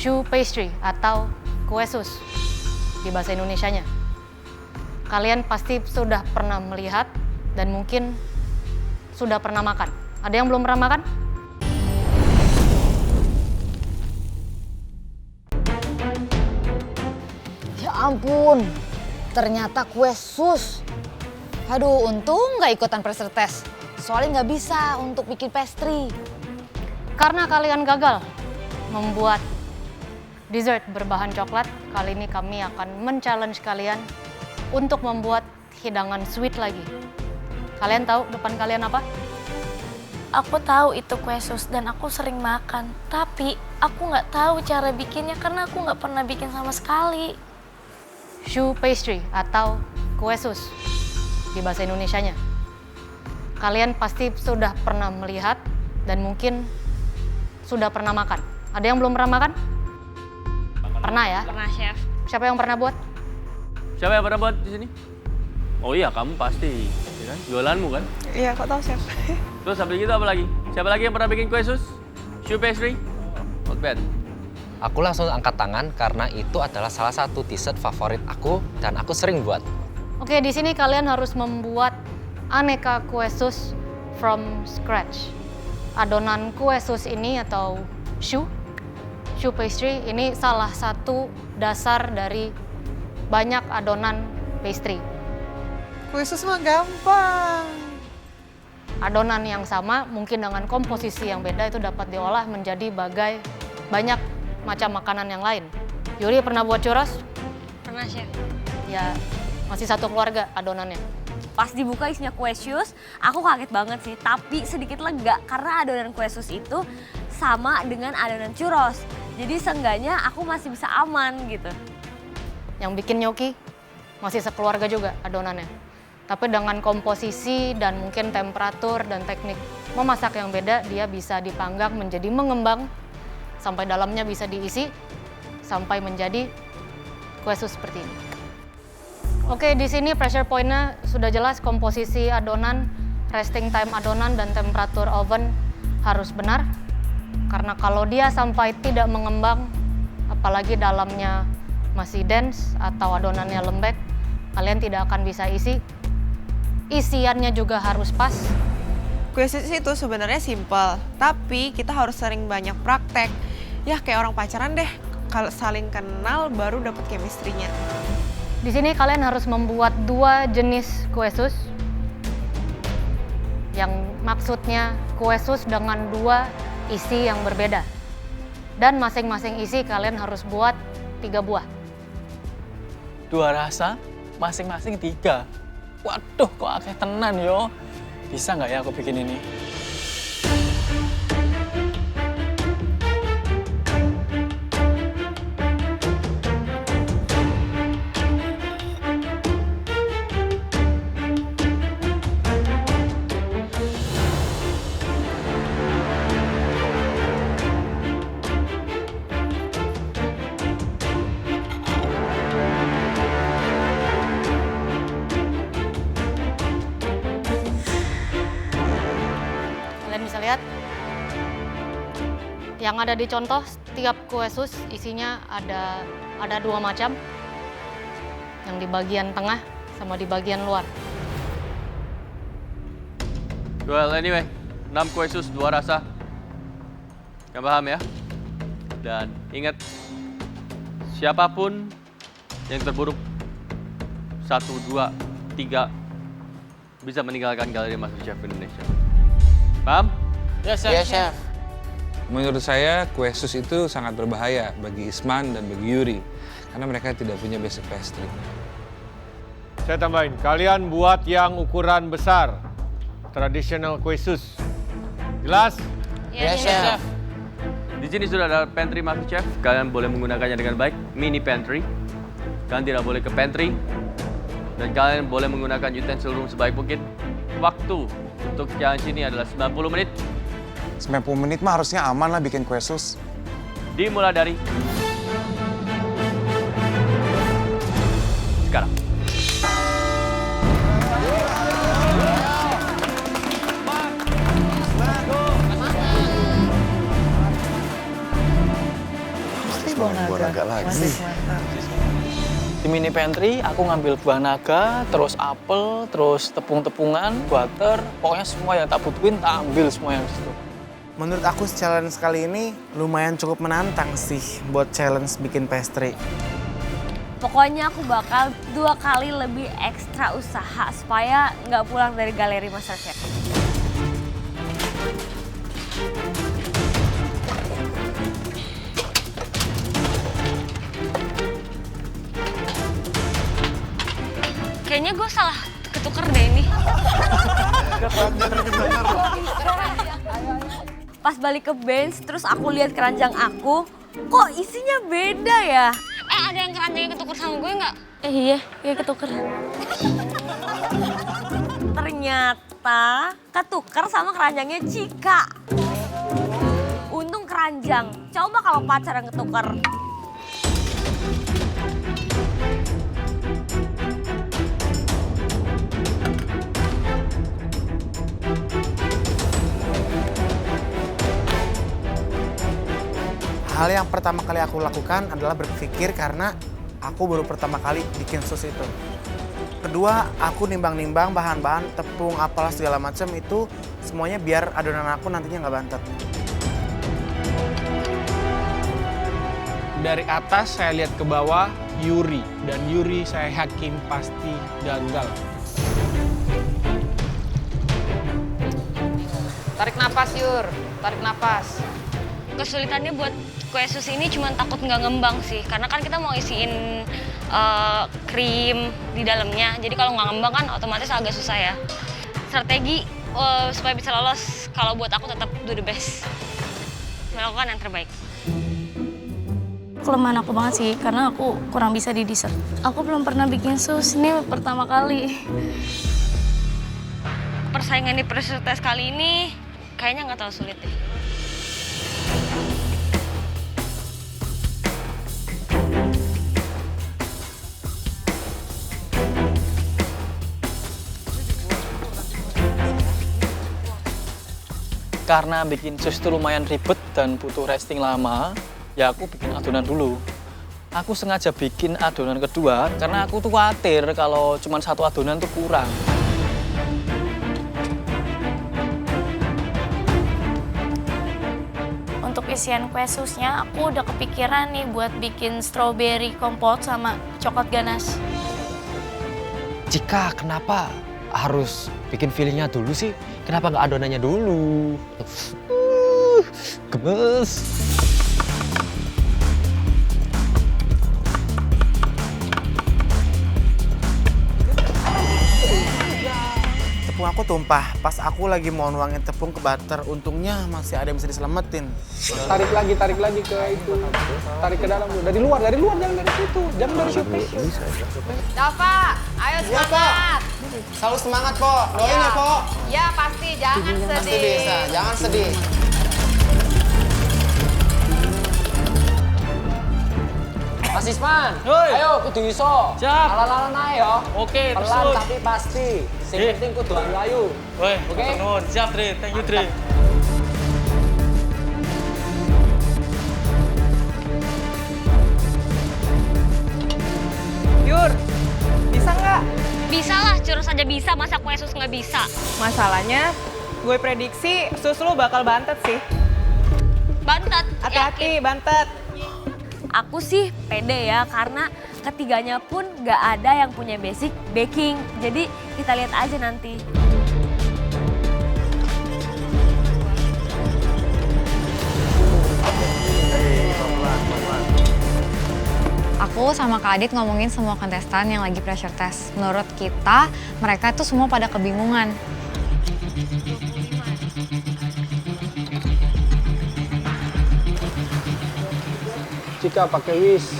choux pastry atau kue sus di bahasa Indonesianya. Kalian pasti sudah pernah melihat dan mungkin sudah pernah makan. Ada yang belum pernah makan? Ya ampun, ternyata kue sus. Aduh, untung nggak ikutan pressure test. Soalnya nggak bisa untuk bikin pastry. Karena kalian gagal membuat dessert berbahan coklat, kali ini kami akan men-challenge kalian untuk membuat hidangan sweet lagi. Kalian tahu depan kalian apa? Aku tahu itu kue sus dan aku sering makan. Tapi aku nggak tahu cara bikinnya karena aku nggak pernah bikin sama sekali. Choux pastry atau kue sus di bahasa Indonesianya. Kalian pasti sudah pernah melihat dan mungkin sudah pernah makan. Ada yang belum pernah makan? Pernah ya? Pernah, Chef. Siapa yang pernah buat? Siapa yang pernah buat di sini? Oh iya, kamu pasti, ya kan? Jualanmu kan? Iya, kok tahu, Chef? Terus habis itu apa lagi? Siapa lagi yang pernah bikin kue sus? Choux pastry? Not bad. Aku langsung angkat tangan karena itu adalah salah satu dessert favorit aku dan aku sering buat. Oke, di sini kalian harus membuat aneka kue sus from scratch. Adonan kue sus ini atau choux pastry ini salah satu dasar dari banyak adonan pastry. Kue sus mah gampang. Adonan yang sama mungkin dengan komposisi yang beda itu dapat diolah menjadi banyak macam makanan yang lain. Yuri pernah buat churros? Pernah, Chef. Ya, masih satu keluarga adonannya. Pas dibuka isinya kue sus, aku kaget banget sih. Tapi sedikit lega karena adonan kue sus itu sama dengan adonan churros. Jadi seenggaknya aku masih bisa aman gitu. Yang bikin nyoki masih sekeluarga juga adonannya. Tapi dengan komposisi dan mungkin temperatur dan teknik memasak yang beda, dia bisa dipanggang menjadi mengembang sampai dalamnya bisa diisi sampai menjadi kue sus seperti ini. Oke, di sini pressure point-nya sudah jelas, komposisi adonan, resting time adonan, dan temperatur oven harus benar. Karena kalau dia sampai tidak mengembang, apalagi dalamnya masih dense atau adonannya lembek, kalian tidak akan bisa isi. Isiannya juga harus pas. Kue sus itu sebenarnya simpel, tapi kita harus sering banyak praktek. Ya kayak orang pacaran deh, kalau saling kenal baru dapat chemistry-nya. Di sini kalian harus membuat 2 jenis kue sus. Yang maksudnya kue sus dengan 2 isi yang berbeda. Dan masing-masing isi kalian harus buat 3 buah. 2 rasa, masing-masing 3. Waduh, kok akeh tenan yo. Bisa nggak ya aku bikin ini? Kalian bisa lihat yang ada di contoh, setiap kue sus isinya ada 2 macam, yang di bagian tengah sama di bagian luar. Well, anyway, 6 kue sus, 2 rasa. Yang paham ya? Dan ingat, siapapun yang terburuk 1, 2, 3 bisa meninggalkan galeri MasterChef Indonesia. Paham? Yes, Chef. Yes, Chef. Menurut saya, kue sus itu sangat berbahaya bagi Isman dan bagi Yuri, karena mereka tidak punya basic pastry. Saya tambahin, kalian buat yang ukuran besar, traditional kue sus. Jelas? Yes, Chef. Di sini sudah ada pantry MasterChef. Kalian boleh menggunakannya dengan baik, mini pantry. Kalian tidak boleh ke pantry. Dan kalian boleh menggunakan utensil room sebaik mungkin. Waktu untuk challenge ini adalah 90 menit. 90 menit mah harusnya aman lah bikin kue sus. Dimulai dari sekarang. buah naga lagi. Di mini pantry aku ngambil buah naga, terus apel, terus tepung-tepungan, butter, pokoknya semua yang tak butuhin tak ambil semua yang di situ. Menurut aku challenge kali ini lumayan cukup menantang sih buat challenge bikin pastry. Pokoknya aku bakal 2 kali lebih ekstra usaha supaya nggak pulang dari galeri MasterChef. Kayaknya gue salah ketuker deh ini. Pas balik ke bench, terus aku lihat keranjang aku, kok isinya beda ya? Ada yang keranjangnya ketuker sama gue nggak? Iya ketuker. Ternyata ketuker sama keranjangnya Cika. Untung keranjang, coba kalau pacar yang ketuker. Hal yang pertama kali aku lakukan adalah berpikir karena aku baru pertama kali bikin sus itu. Kedua, aku nimbang-nimbang bahan-bahan, tepung, apalah segala macam itu semuanya biar adonan aku nantinya nggak bantet. Dari atas saya lihat ke bawah Yuri, dan Yuri saya yakin pasti gagal. Tarik napas, Yur. Tarik napas. Kesulitannya buat kue sus ini cuma takut nggak ngembang sih, karena kan kita mau isiin krim di dalamnya. Jadi kalau nggak ngembang kan otomatis agak susah ya. Strategi supaya bisa lolos, kalau buat aku tetap do the best. Melakukan yang terbaik. Kelemahan aku banget sih, karena aku kurang bisa di dessert. Aku belum pernah bikin sus, ini pertama kali. Persaingan di pressure test kali ini kayaknya nggak terlalu sulit deh. Karena bikin sus itu lumayan ribet dan butuh resting lama, ya aku bikin adonan dulu. Aku sengaja bikin adonan kedua karena aku tuh khawatir kalau cuma satu adonan tuh kurang. Untuk isian kue susnya, aku udah kepikiran nih buat bikin strawberry kompot sama coklat ganas. Cika, kenapa harus bikin fillingnya dulu sih? Kenapa nggak adonannya dulu? Gemes. Tepung aku tumpah pas aku lagi mau nuangin tepung ke butter. Untungnya masih ada yang bisa diselamatin. Tarik lagi ke itu. Tarik ke dalam dulu. Dari luar, jangan dari situ. Jangan dari situ. Dava, ayo semangat. Selalu semangat, Po. Doain ya, Po. Ya pasti, jangan sedih. Jangan sedih. Mas Isman, ayo kudu iso. Siap. Ala-ala ae yo. Oke, Pelan terus. tapi pasti. Sing penting kudu ayu-ayu. Woi, Oke? nuwun. Siap, Dre. Thank you, Dre. Yur, bisa nggak? Bisa lah, churros aja bisa, masa kue sus nggak bisa? Masalahnya, gue prediksi sus lu bakal bantet sih. Bantet. Hati-hati, bantet. Aku sih pede ya, karena ketiganya pun nggak ada yang punya basic baking. Jadi kita lihat aja nanti. Aku sama Kak Adit ngomongin semua kontestan yang lagi pressure test. Menurut kita, mereka tuh semua pada kebingungan. Cika pakai wis.